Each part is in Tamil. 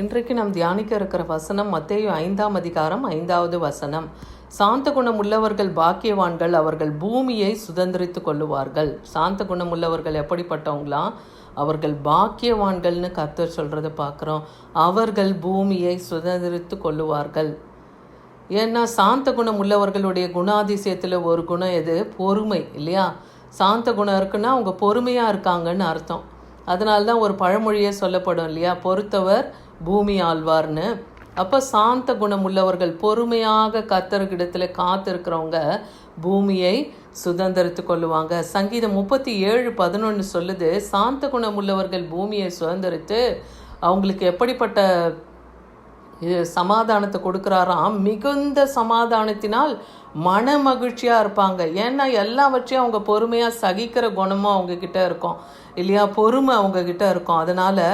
இன்றைக்கு நாம் தியானிக்க இருக்கிற வசனம் மத்தேயு 5ஆம் அதிகாரம் 5வது வசனம். சாந்த குணம் உள்ளவர்கள் பாக்கியவான்கள், அவர்கள் பூமியை சுதந்திரித்து கொள்ளுவார்கள். சாந்த குணம் உள்ளவர்கள் எப்படிப்பட்டவங்களாம்? அவர்கள் பாக்கியவான்கள்னு கர்த்தர் சொல்கிறத பார்க்குறோம். அவர்கள் பூமியை சுதந்திரித்து கொள்ளுவார்கள். ஏன்னா சாந்த குணம் உள்ளவர்களுடைய குணாதிசயத்தில் ஒரு குணம் எது? பொறுமை இல்லையா? சாந்த குணம் இருக்குன்னா அவங்க பொறுமையாக இருக்காங்கன்னு அர்த்தம். அதனால்தான் ஒரு பழமொழியே சொல்லப்படும் இல்லையா, பொறுத்தவர் பூமி ஆழ்வார்னு. அப்போ சாந்த குணம் உள்ளவர்கள், பொறுமையாக கர்த்தர்கிடத்தில் காத்திருக்கிறவங்க பூமியை சுதந்திரித்து கொள்ளுவாங்க. சங்கீதம் 37:11 சொல்லுது, சாந்த குணம் உள்ளவர்கள் பூமியை சுதந்திரித்து அவங்களுக்கு எப்படிப்பட்ட சமாதானத்தை கொடுக்குறாராம்? மிகுந்த சமாதானத்தினால் மன மகிழ்ச்சியாக இருப்பாங்க. ஏன்னா எல்லாவற்றையும் அவங்க பொறுமையாக சகிக்கிற குணமும் அவங்கக்கிட்ட இருக்கும் இல்லையா, பொறுமை அவங்கக்கிட்ட இருக்கும். அதனால்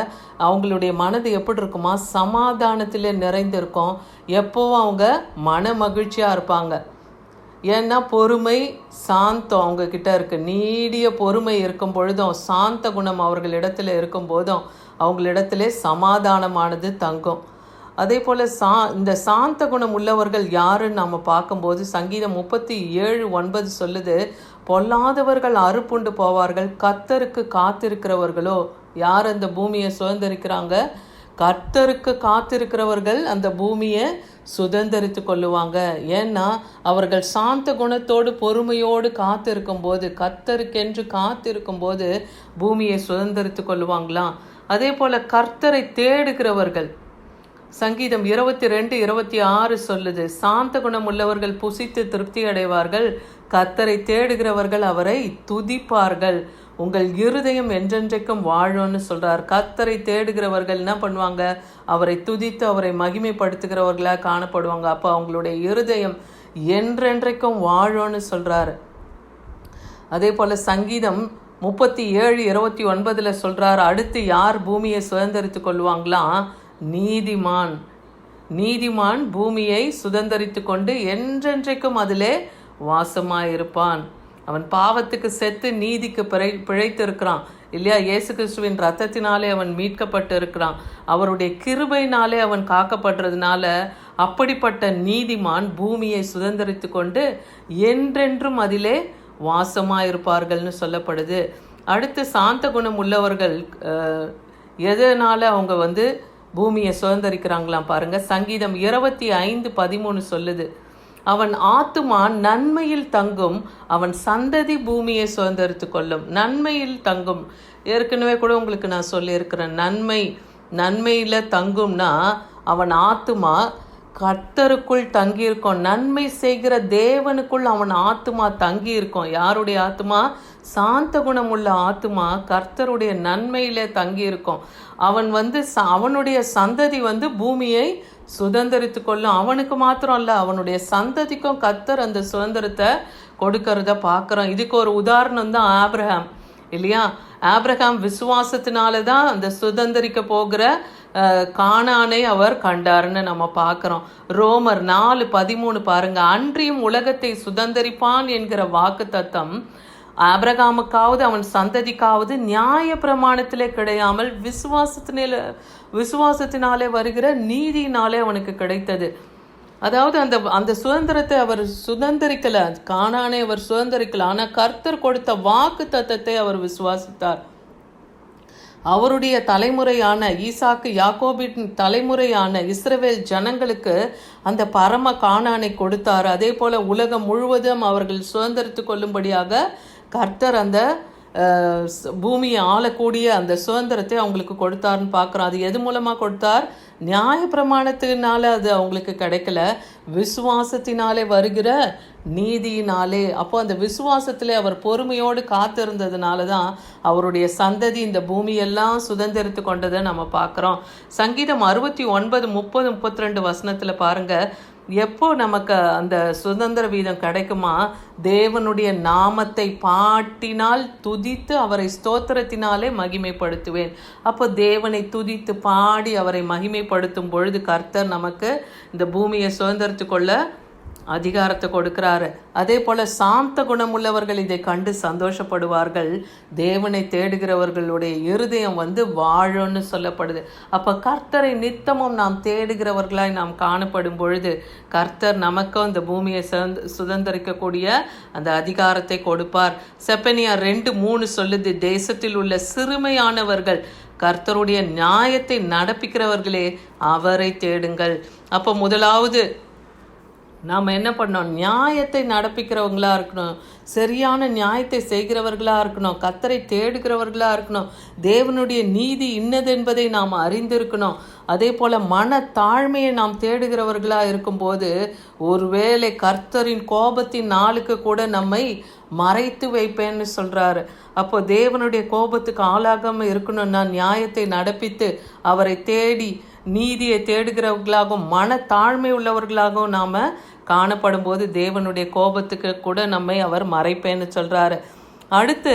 அவங்களுடைய மனது எப்படி இருக்குமா? சமாதானத்தில் நிறைந்திருக்கும். எப்போவும் அவங்க மன மகிழ்ச்சியாக இருப்பாங்க. ஏன்னா பொறுமை சாந்தம் அவங்கக்கிட்ட இருக்குது. நீடிய பொறுமை இருக்கும் பொழுதும், சாந்த குணம் அவர்களிடத்தில் இருக்கும் போதும் அவங்களிடத்திலே சமாதானமானது தங்கும். அதே போல் இந்த சாந்த குணம் உள்ளவர்கள் யாருன்னு நம்ம பார்க்கும்போது சங்கீதம் 37:9 சொல்லுது, பொல்லாதவர்கள் அறுப்புண்டு போவார்கள், கர்த்தருக்கு காத்திருக்கிறவர்களோ. யார் அந்த பூமியை சுதந்திரிக்கிறாங்க? கர்த்தருக்கு காத்திருக்கிறவர்கள் அந்த பூமியை சுதந்திரித்து கொள்ளுவாங்க. ஏன்னா அவர்கள் சாந்த குணத்தோடு பொறுமையோடு காத்திருக்கும் போது, கர்த்தருக்கென்று காத்திருக்கும் போது பூமியை சுதந்திரித்து கொள்ளுவாங்களாம். அதே போல் கர்த்தரை தேடுகிறவர்கள், சங்கீதம் 22:26 சொல்லுது, சாந்த குணம் உள்ளவர்கள் புசித்து திருப்தி அடைவார்கள், கர்த்தரை தேடுகிறவர்கள் அவரை துதிப்பார்கள், உங்கள் இருதயம் என்றென்றைக்கும் வாழும்னு சொல்றார். கர்த்தரை தேடுகிறவர்கள் என்ன பண்ணுவாங்க? அவரை துதித்து அவரை மகிமைப்படுத்துகிறவர்களாக காணப்படுவாங்க. அப்போ அவங்களுடைய இருதயம் என்றென்றைக்கும் வாழும்னு சொல்றாரு. அதே போல சங்கீதம் 37:29 சொல்றார், அடுத்து யார் பூமியை சுதந்திரித்து கொள்வாங்களாம்? நீதிமான். நீதிமான் பூமியை சுதந்திரித்து கொண்டு என்றென்றைக்கும் அதிலே வாசமாயிருப்பான். அவன் பாவத்துக்கு செத்து நீதிக்கு பிழைத்து இருக்கிறான் இல்லையா? இயேசு கிறிஸ்துவின் ரத்தத்தினாலே அவன் மீட்கப்பட்டு இருக்கிறான். அவருடைய கிருபையினாலே அவன் காக்கப்படுறதுனால அப்படிப்பட்ட நீதிமான் பூமியை சுதந்திரித்து கொண்டு என்றென்றும் அதிலே வாசமாயிருப்பார்கள்னு சொல்லப்படுது. அடுத்து சாந்த குணம் உள்ளவர்கள் எதனால அவங்க பூமியை சுதந்திரிக்கிறாங்களாம் பாருங்க. சங்கீதம் 25:13 சொல்லுது, அவன் ஆத்துமா நன்மையில் தங்கும், அவன் சந்ததி பூமியை சுதந்திரித்து கொள்ளும். நன்மையில் தங்கும். ஏற்கனவே கூட உங்களுக்கு நான் சொல்லியிருக்கிறேன், நன்மையில் தங்கும்னா அவன் ஆத்துமா கர்த்தருக்குள் தங்கியிருக்கும். நன்மை செய்கிற தேவனுக்குள் அவன் ஆத்துமா தங்கி இருக்கும். யாருடைய ஆத்துமா? சாந்த குணம் உள்ள ஆத்துமா கர்த்தருடைய நன்மையிலே தங்கி இருக்கும். அவன் அவனுடைய சந்ததி பூமியை சுதந்திரித்து கொள்ளும். அவனுக்கு மாத்திரம் இல்லை, அவனுடைய சந்ததிக்கும் கர்த்தர் அந்த சுதந்திரத்தை கொடுக்கறத பார்க்குறோம். இதுக்கு ஒரு உதாரணம் தான் ஆபிரகாம் இல்லையா? ஆபிரகாம் விசுவாசத்தினால தான் அந்த சுதந்திரிக்க போகிற கானானை அவர் கண்டார்னு நம்ம பார்க்குறோம். ரோமர் 4:13 பாருங்க, அன்றியும் உலகத்தை சுதந்திரிப்பான் என்கிற வாக்கு தத்தம் ஆபிரகாமுக்காவது அவன் சந்ததிக்காவது நியாய பிரமாணத்திலே கிடையாமல் விசுவாசத்தினாலே வருகிற நீதியினாலே அவனுக்கு கிடைத்தது. அதாவது அந்த சுதந்திரத்தை அவர் சுதந்திரிக்கல, கானானை அவர் சுதந்திரிக்கல. ஆனால் கர்த்தர் கொடுத்த வாக்கு தத்தத்தை அவர் விசுவாசித்தார். அவருடைய தலைமுறையான ஈசாக்கு, யாக்கோபின் தலைமுறையான இஸ்ரவேல் ஜனங்களுக்கு அந்த பரம கானானை கொடுத்தார். அதே போல உலகம் முழுவதும் அவர்கள் சுதந்திரித்து கொள்ளும்படியாக கர்த்தர் அந்த பூமியை ஆளக்கூடிய அந்த சுதந்திரத்தை அவங்களுக்கு கொடுத்தாருன்னு பார்க்குறோம். அது எது மூலமாக கொடுத்தார்? நியாய பிரமாணத்தினால அது அவங்களுக்கு கிடைக்கல, விசுவாசத்தினாலே வருகிற நீதியினாலே. அப்போ அந்த விசுவாசத்திலே அவர் பொறுமையோடு காத்திருந்ததுனால தான் அவருடைய சந்ததி இந்த பூமியெல்லாம் சுதந்திரித்து கொண்டதை நம்ம பார்க்குறோம். சங்கீதம் 69, 30, 32 வசனத்தில் பாருங்கள், எப்போ நமக்கு அந்த சுதந்திர வீதம் கிடைக்குமா? தேவனுடைய நாமத்தை பாட்டினால் துதித்து அவரை ஸ்தோத்திரத்தினாலே மகிமைப்படுத்துவேன். அப்போ தேவனை துதித்து பாடி அவரை மகிமைப்படுத்தும் பொழுது கர்த்தர் நமக்கு இந்த பூமியை சுதந்திரித்து கொள்ள அதிகாரத்தை கொடுக்கிறாரு. அதே போல சாந்த குணம் உள்ளவர்கள் இதை கண்டு சந்தோஷப்படுவார்கள். தேவனை தேடுகிறவர்களுடைய இருதயம் வாழும்னு சொல்லப்படுது. அப்போ கர்த்தரை நித்தமும் நாம் தேடுகிறவர்களாய் நாம் காணப்படும் பொழுது கர்த்தர் நமக்கும் இந்த பூமியை சுதந்திரிக்கக்கூடிய அந்த அதிகாரத்தை கொடுப்பார். செப்பனியா 2:3 சொல்லுது, தேசத்தில் உள்ள சிறுமையானவர்கள் கர்த்தருடைய நியாயத்தை நடப்பிக்கிறவர்களே அவரை தேடுங்கள். அப்போ முதலாவது நாம் என்ன பண்ணோம்? நியாயத்தை நடப்பிக்கிறவங்களா இருக்கணும், சரியான நியாயத்தை செய்கிறவர்களாக இருக்கணும், கர்த்தரை தேடுகிறவர்களாக இருக்கணும், தேவனுடைய நீதி இன்னது என்பதை நாம் அறிந்திருக்கணும். அதே போல் மன தாழ்மையை நாம் தேடுகிறவர்களாக இருக்கும்போது ஒருவேளை கர்த்தரின் கோபத்தின் நாளுக்கு கூட நம்மை மறைத்து வைப்பேன்னு சொல்கிறாரு. அப்போ தேவனுடைய கோபத்துக்கு ஆளாகாமல் இருக்கணும்னா நியாயத்தை நடப்பித்து அவரை தேடி நீதியை தேடுகிறவர்களாகவும் மன தாழ்மை உள்ளவர்களாகவும் நாம் காணப்படும் போது தேவனுடைய கோபத்துக்கு கூட நம்மை அவர் மறைப்பேன்னு சொல்கிறாரு. அடுத்து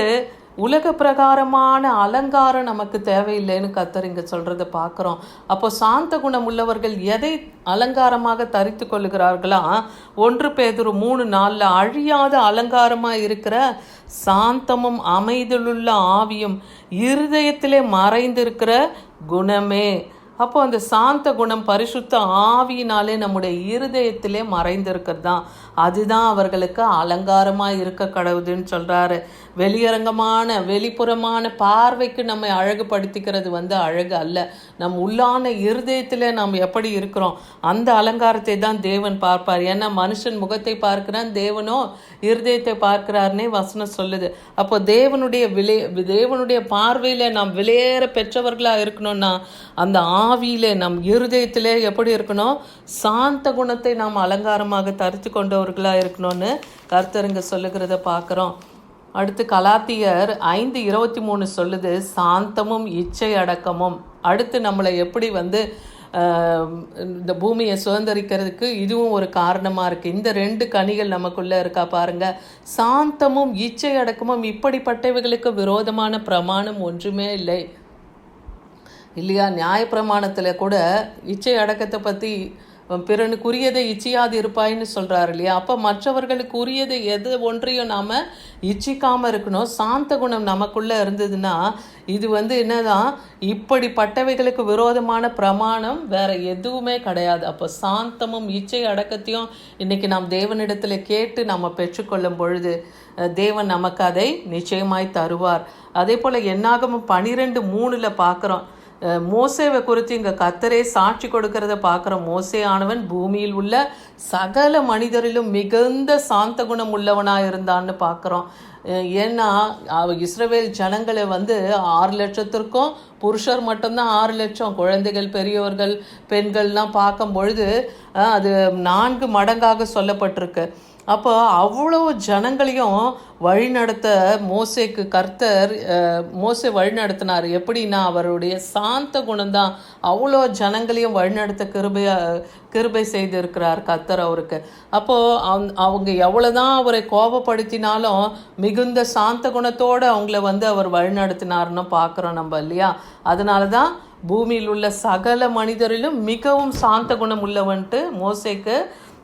உலக பிரகாரமான அலங்காரம் நமக்கு தேவையில்லைன்னு கர்த்தர் இங்கே சொல்கிறத பார்க்குறோம். அப்போ சாந்த குணம் உள்ளவர்கள் எதை அலங்காரமாக தரித்து கொள்ளுகிறார்களா? 1 பேதுரு 3:4 அழியாத அலங்காரமாக இருக்கிற சாந்தமும் அமைதலுள்ள ஆவியும் இருதயத்திலே மறைந்திருக்கிற குணமே. அப்போ அந்த சாந்த குணம் பரிசுத்த ஆவியினாலே நம்முடைய இருதயத்திலே மறைந்திருக்கிறது தான். அதுதான் அவர்களுக்கு அலங்காரமாக இருக்க கடவுதுன்னு சொல்கிறாரு. வெளியரங்கமான வெளிப்புறமான பார்வைக்கு நம்மை அழகுபடுத்திக்கிறது அழகு அல்ல. நம் உள்ளான இருதயத்தில் நாம் எப்படி இருக்கிறோம் அந்த அலங்காரத்தை தான் தேவன் பார்ப்பார். ஏன்னா மனுஷன் முகத்தை பார்க்கிறான், தேவனோ இருதயத்தை பார்க்கிறார்னே வசனம் சொல்லுது. அப்போ தேவனுடைய பார்வையில் நாம் விலையேற பெற்றவர்களாக இருக்கணும்னா அந்த ஆவியிலே நம் இருதயத்திலே எப்படி இருக்கணும்? சாந்த குணத்தை நாம் அலங்காரமாக தரித்து கொண்டவர்களாக இருக்கணும்னு கர்த்தர் இங்கே சொல்லுகிறத பார்க்குறோம். அடுத்து கலாத்தியர் 5:23 சொல்லுது, சாந்தமும் இச்சை அடக்கமும். அடுத்து நம்மளை எப்படி இந்த பூமியை சுதந்திரிக்கிறதுக்கு இதுவும் ஒரு காரணமாக இருக்குது. இந்த 2 கனிகள் நமக்குள்ளே இருக்கா பாருங்க. சாந்தமும் இச்சை அடக்கமும் இப்படிப்பட்டவைகளுக்கு விரோதமான பிரமாணம் ஒன்றுமே இல்லை இல்லையா? நியாயப்பிரமாணத்தில் கூட இச்சை அடக்கத்தை பற்றி பிறனுக்குரியதை இச்சியாது இருப்பாயின்னு சொல்கிறாரு இல்லையா? அப்போ மற்றவர்களுக்கு உரியதை எது ஒன்றையும் நாம் இச்சிக்காமல் இருக்கணும். சாந்த குணம் நமக்குள்ளே இருந்ததுன்னா இது என்னதான் இப்படிப்பட்டவைகளுக்கு விரோதமான பிரமாணம் வேற எதுவுமே கிடையாது. அப்போ சாந்தமும் இச்சை அடக்கத்தையும் இன்னைக்கு நாம் தேவனிடத்தில் கேட்டு நம்ம பெற்றுக்கொள்ளும் பொழுது தேவன் நமக்கு அதை நிச்சயமாய் தருவார். அதே போல் என்னாகமம் 12:3 பார்க்குறோம். மோசேவை குறித்து இங்கே கர்த்தரே சாட்சி கொடுக்கிறத பார்க்குறோம். மோசே ஆனவன் பூமியில் உள்ள சகல மனிதரிலும் மிகுந்த சாந்த குணம் உள்ளவனாக இருந்தான்னு பார்க்குறோம். ஏன்னா இஸ்ரவேல் ஜனங்களை 6 லட்சத்திற்கும் புருஷர் மட்டும்தான் 6 லட்சம், குழந்தைகள் பெரியவர்கள் பெண்கள்லாம் பார்க்கும் பொழுது அது 4 மடங்காக சொல்லப்பட்டிருக்கு. அப்போ அவ்வளோ ஜனங்களையும் வழிநடத்த மோசேக்கு கர்த்தர் மோசே வழிநடத்தினார். எப்படின்னா அவருடைய சாந்த குணம்தான் அவ்வளோ ஜனங்களையும் வழிநடத்த கிருபை செய்திருக்கிறார் கர்த்தர் அவருக்கு. அப்போது அவங்க எவ்வளோதான் அவரை கோபப்படுத்தினாலும் மிகுந்த சாந்த குணத்தோடு அவங்கள அவர் வழிநடத்தினார்னு பார்க்குறோம் நம்ம இல்லையா? அதனால தான் பூமியில் உள்ள சகல மனிதரிலும் மிகவும் சாந்த குணம் உள்ளவன்ட்டு மோசேக்கு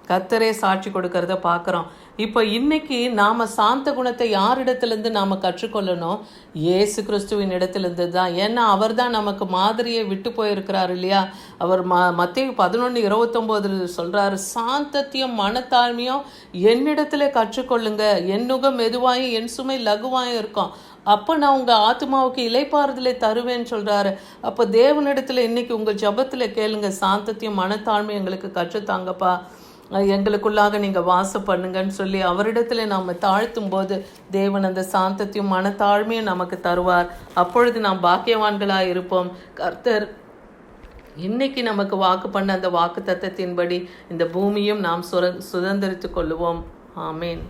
கர்த்தரே சாட்சி கொடுக்கறத பார்க்குறோம். இப்போ இன்னைக்கு நாம் சாந்த குணத்தை யாரிடத்துலேருந்து நாம் கற்றுக்கொள்ளணும்? இயேசு கிறிஸ்துவின் இடத்துலேருந்து தான். ஏன்னா அவர் தான் நமக்கு மாதிரியை விட்டு போயிருக்கிறார் இல்லையா? அவர் மத்தேயு 11:29 சொல்கிறாரு, சாந்தத்தையும் மனத்தாழ்மையும் என்னிடத்துல கற்றுக்கொள்ளுங்க, என் நுகம் மெதுவாயும் என் சுமை லகுவாயும் இருக்கும், அப்போ நான் உங்கள் ஆத்மாவுக்கு இளைப்பாறுதலை தருவேன்னு சொல்கிறாரு. அப்போ தேவனிடத்தில் இன்னைக்கு உங்கள் ஜபத்தில் கேளுங்க, சாந்தத்தையும் மனத்தாழ்மையும் எங்களுக்கு கற்றுத்தாங்கப்பா, எங்களுக்குள்ளாக நீங்கள் வாசம் பண்ணுங்கன்னு சொல்லி அவரிடத்துல நாம் தாழ்த்தும் போது தேவன் அந்த சாந்தத்தையும் மனத்தாழ்மையும் நமக்கு தருவார். அப்பொழுது நாம் பாக்கியவான்களாக இருப்போம். கர்த்தர் இன்னைக்கு நமக்கு வாக்கு பண்ண அந்த வாக்கு தத்தத்தின்படி இந்த பூமியும் நாம் சுதந்திரித்து கொள்ளுவோம். ஆமேன்.